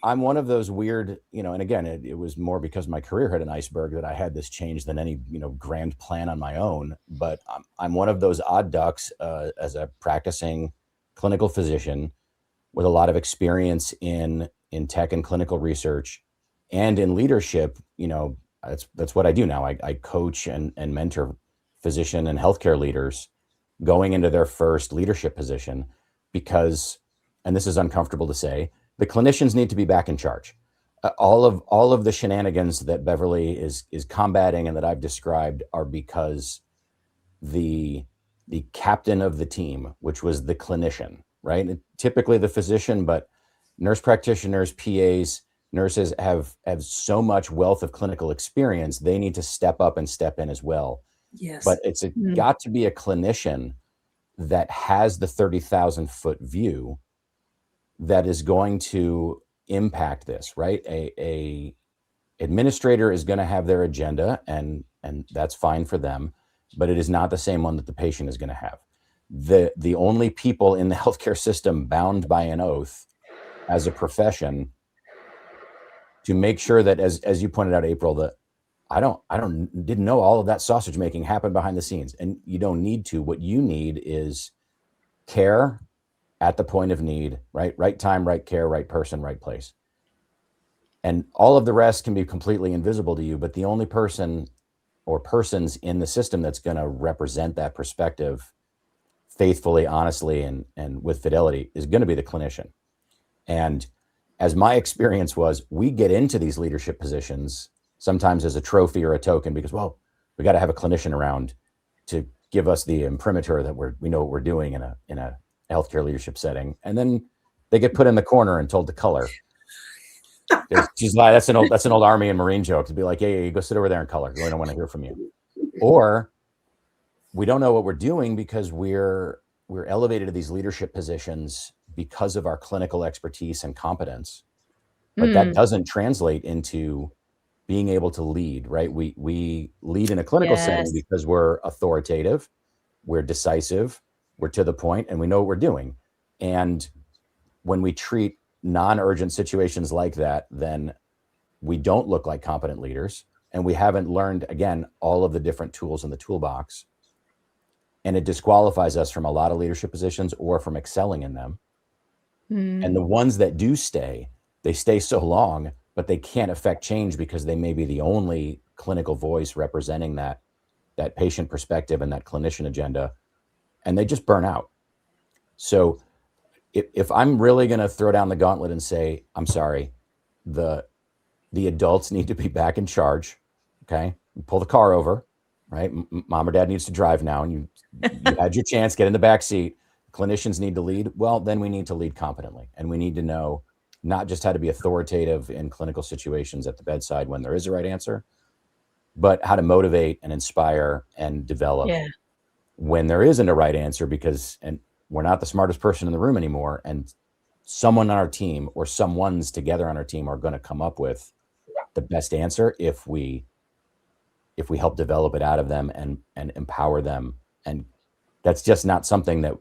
I'm one of those weird, and again, it was more because my career had an iceberg that I had this change than any, grand plan on my own. But I'm one of those odd ducks as a practicing clinical physician with a lot of experience in tech and clinical research and in leadership. That's what I do now. I coach and mentor physician and healthcare leaders going into their first leadership position because, and this is uncomfortable to say, the clinicians need to be back in charge. All of the shenanigans that Beverly is combating and that I've described are because the captain of the team, which was the clinician, right? And typically the physician, but nurse practitioners, PAs, nurses have so much wealth of clinical experience, they need to step up and step in as well. Yes. But it's got to be a clinician that has the 30,000-foot view that is going to impact this, right? A administrator is going to have their agenda, and that's fine for them, but it is not the same one that the patient is going to have. The only people in the healthcare system bound by an oath as a profession to make sure that, as you pointed out, April, that didn't know all of that sausage making happened behind the scenes, and you don't need to. What you need is care at the point of need, right? Right time, right care, right person, right place. And all of the rest can be completely invisible to you, but the only person or persons in the system that's going to represent that perspective faithfully, honestly, and with fidelity is going to be the clinician. And as my experience was, we get into these leadership positions sometimes as a trophy or a token because, well, we got to have a clinician around to give us the imprimatur that we know what we're doing in a healthcare leadership setting. And then they get put in the corner and told to color. She's like, that's an old Army and Marine joke to be like, hey, go sit over there and color. We don't want to hear from you. Or we don't know what we're doing because we're elevated to these leadership positions because of our clinical expertise and competence. But that doesn't translate into being able to lead, right? We lead in a clinical setting because we're authoritative, we're decisive, we're to the point, and we know what we're doing. And when we treat non-urgent situations like that, then we don't look like competent leaders, and we haven't learned, again, all of the different tools in the toolbox. And it disqualifies us from a lot of leadership positions or from excelling in them. And the ones that do stay, they stay so long, but they can't affect change because they may be the only clinical voice representing that patient perspective and that clinician agenda, and they just burn out. So if I'm really going to throw down the gauntlet and say, I'm sorry, the adults need to be back in charge, okay? Pull the car over, right? Mom or dad needs to drive now, and you had your chance, get in the back seat. Clinicians need to lead. Well, then we need to lead competently, and we need to know not just how to be authoritative in clinical situations at the bedside when there is a right answer, but how to motivate and inspire and develop Yeah. when there isn't a right answer, because and we're not the smartest person in the room anymore, and someone on our team or someone's together on our team are going to come up with the best answer if we help develop it out of them and empower them. And that's just not something that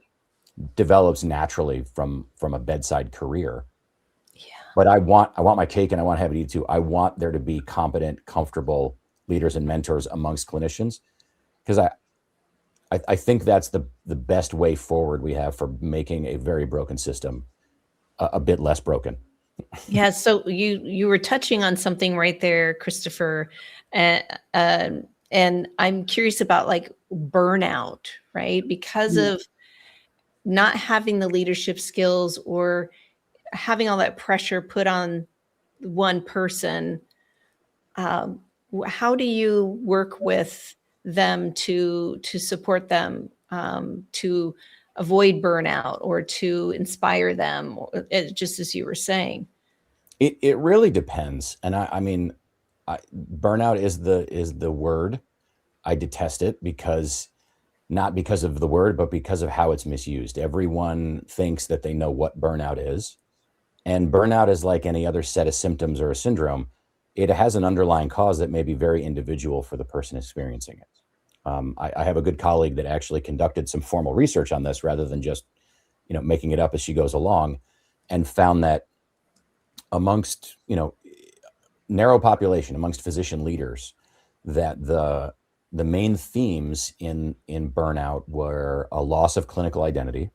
develops naturally from a bedside career. Yeah. But I want my cake and I want to have it eat too. I want there to be competent, comfortable leaders and mentors amongst clinicians, because I think that's the best way forward we have for making a very broken system a bit less broken. Yeah. So you were touching on something right there, Christopher, and I'm curious about like burnout, right? Because Mm. of not having the leadership skills or having all that pressure put on one person. How do you work with them to support them, to avoid burnout or to inspire them, just as you were saying? It really depends. And I mean, burnout is the word. I detest it because not because of the word, but because of how it's misused. Everyone thinks that they know what burnout is. And burnout is like any other set of symptoms or a syndrome. It has an underlying cause that may be very individual for the person experiencing it. I have a good colleague that actually conducted some formal research on this rather than just, making it up as she goes along, and found that amongst, narrow population, amongst physician leaders, that the main themes in burnout were a loss of clinical identity,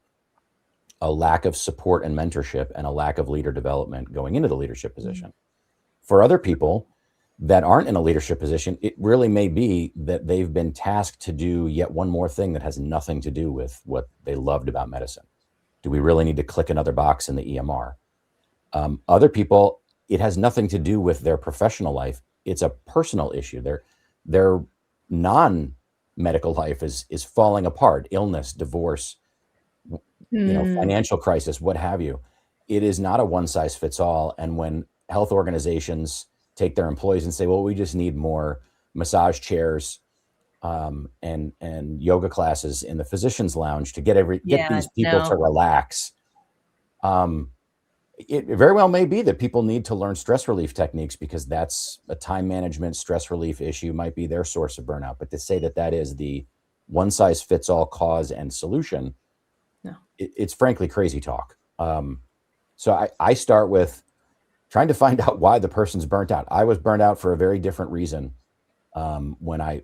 a lack of support and mentorship, and a lack of leader development going into the leadership position. For other people that aren't in a leadership position, it really may be that they've been tasked to do yet one more thing that has nothing to do with what they loved about medicine. Do we really need to click another box in the EMR? Other people, it has nothing to do with their professional life. It's a personal issue. Their non-medical life is falling apart. Illness, divorce, financial crisis, what have you. It is not a one size fits all. And when health organizations take their employees and say, well, we just need more massage chairs and yoga classes in the physician's lounge to get these people to relax. It very well may be that people need to learn stress relief techniques because that's a time management stress relief issue, might be their source of burnout. But to say that is the one size fits all cause and solution, No. It's frankly crazy talk. So I start with trying to find out why the person's burnt out. I was burnt out for a very different reason when I,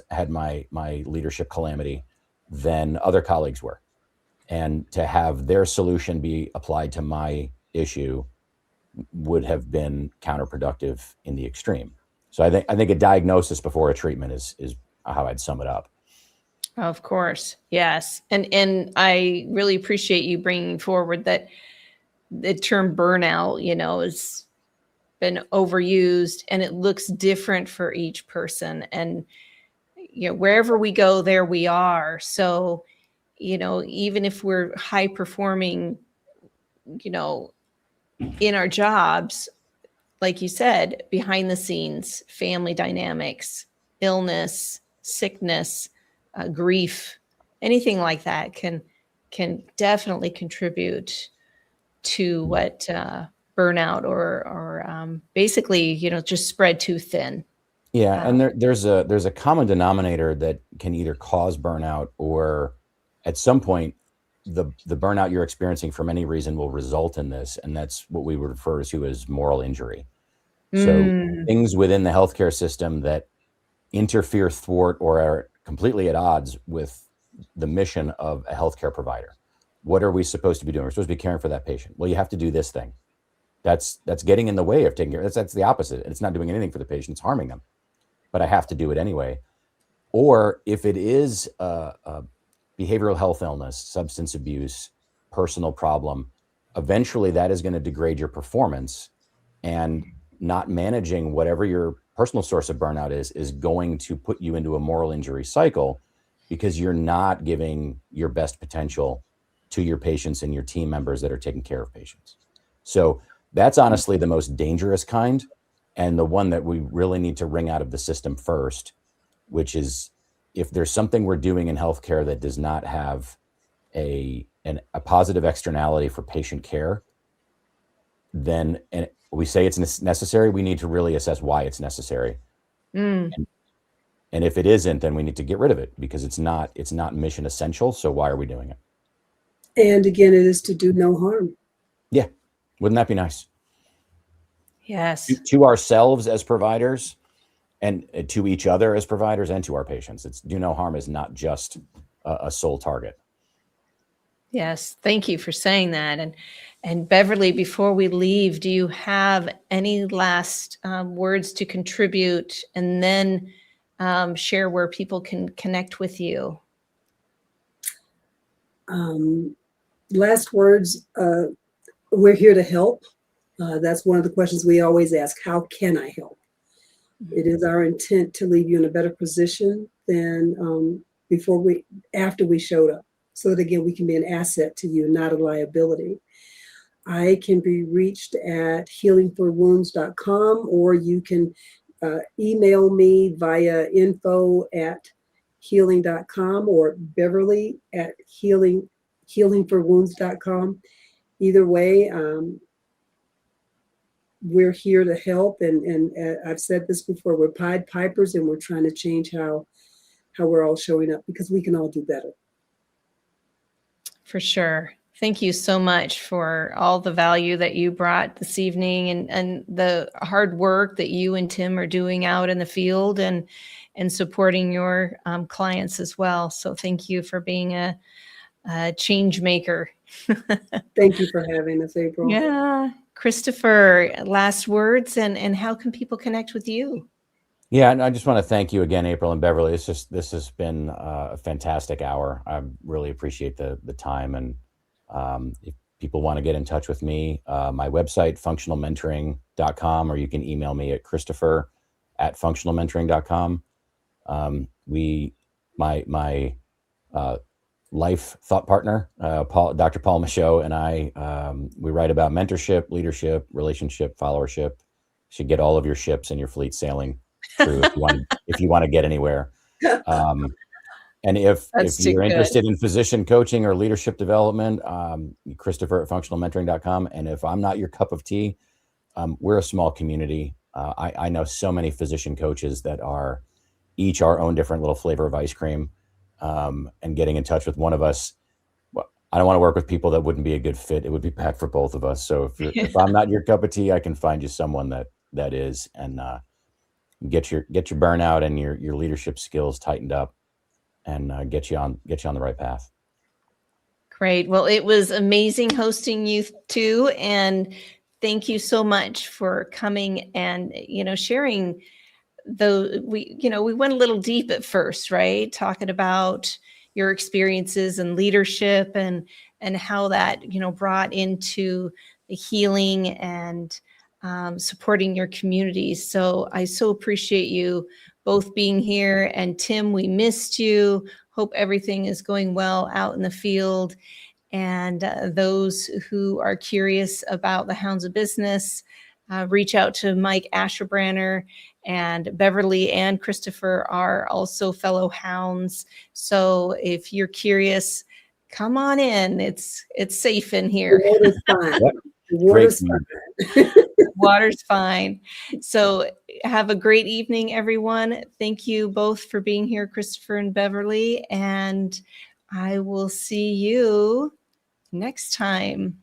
had my leadership calamity than other colleagues were. And to have their solution be applied to my issue would have been counterproductive in the extreme. So I think a diagnosis before a treatment is how I'd sum it up. Of course. Yes. And I really appreciate you bringing forward that the term burnout, has been overused and it looks different for each person. And, wherever we go, there we are. So, even if we're high performing, in our jobs, like you said, behind the scenes, family dynamics, illness, sickness, grief, anything like that can definitely contribute to what burnout or basically, just spread too thin. Yeah, and there's a common denominator that can either cause burnout or at some point the burnout you're experiencing for any reason will result in this, and that's what we would refer to as moral injury. So things within the healthcare system that interfere, thwart, or are completely at odds with the mission of a healthcare provider. What are we supposed to be doing? We're supposed to be caring for that patient. Well, you have to do this thing. That's getting in the way of taking care. That's the opposite. It's not doing anything for the patient. It's harming them. But I have to do it anyway. Or if it is a behavioral health illness, substance abuse, personal problem, eventually that is going to degrade your performance, and not managing whatever your personal source of burnout is going to put you into a moral injury cycle because you're not giving your best potential to your patients and your team members that are taking care of patients. So that's honestly the most dangerous kind, and the one that we really need to wring out of the system first, which is if there's something we're doing in healthcare that does not have a positive externality for patient care, then, and we say it's necessary, we need to really assess why it's necessary. Mm. And if it isn't, then we need to get rid of it, because it's not mission essential. So why are we doing it? And again, it is to do no harm. Yeah. Wouldn't that be nice? Yes. To ourselves as providers, and to each other as providers, and to our patients. It's do no harm is not just a sole target. Yes. Thank you for saying that. And Beverly, before we leave, do you have any last words to contribute, and then share where people can connect with you? Last words, we're here to help. That's one of the questions we always ask. How can I help? It is our intent to leave you in a better position than after we showed up, so that again, we can be an asset to you, not a liability. I can be reached at healingforwounds.com, or you can email me via info@healing.com, or Beverly at healingforwounds.com. Either way, we're here to help. And I've said this before, we're Pied Pipers, and we're trying to change how we're all showing up, because we can all do better. For sure. Thank you so much for all the value that you brought this evening, and the hard work that you and Tim are doing out in the field, and supporting your clients as well. So thank you for being a change maker. Thank you for having us, April. Yeah. Christopher, last words, and how can people connect with you? Yeah, and I just want to thank you again, April and Beverly. This has been a fantastic hour. I really appreciate the time. And if people want to get in touch with me, my website, functionalmentoring.com, or you can email me at christopher@functionalmentoring.com. My life thought partner, Dr. Paul Michaud, and I, we write about mentorship, leadership, relationship, followership. You should get all of your ships and your fleet sailing through if you want to get anywhere. And if you're interested in physician coaching or leadership development, Christopher@functionalmentoring.com. And if I'm not your cup of tea, we're a small community. I know so many physician coaches that are each our own different little flavor of ice cream. And getting in touch with one of us, well, I don't want to work with people that wouldn't be a good fit. It would be bad for both of us. So if I'm not your cup of tea, I can find you someone that is, and get your burnout and your leadership skills tightened up, and get you on the right path. Great. Well, it was amazing hosting you too, and thank you so much for coming and sharing. Though we went a little deep at first, right? Talking about your experiences and leadership, and how that, brought into the healing and supporting your communities. So I so appreciate you both being here. And Tim, we missed you. Hope everything is going well out in the field. And those who are curious about the Hounds of Business, reach out to Mike Asherbranner. And Beverly and Christopher are also fellow hounds. So if you're curious, come on in. It's safe in here. The water's fine. Yep. The water's fine. Water's fine. So have a great evening, everyone. Thank you both for being here, Christopher and Beverly. And I will see you next time.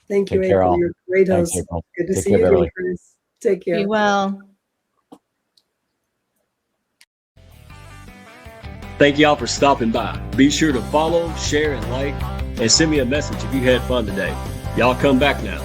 Thank you, April. You're a great host. Good to see you again, Chris. Take care. Be well. Thank y'all for stopping by. Be sure to follow, share, and like, and send me a message if you had fun today. Y'all come back now.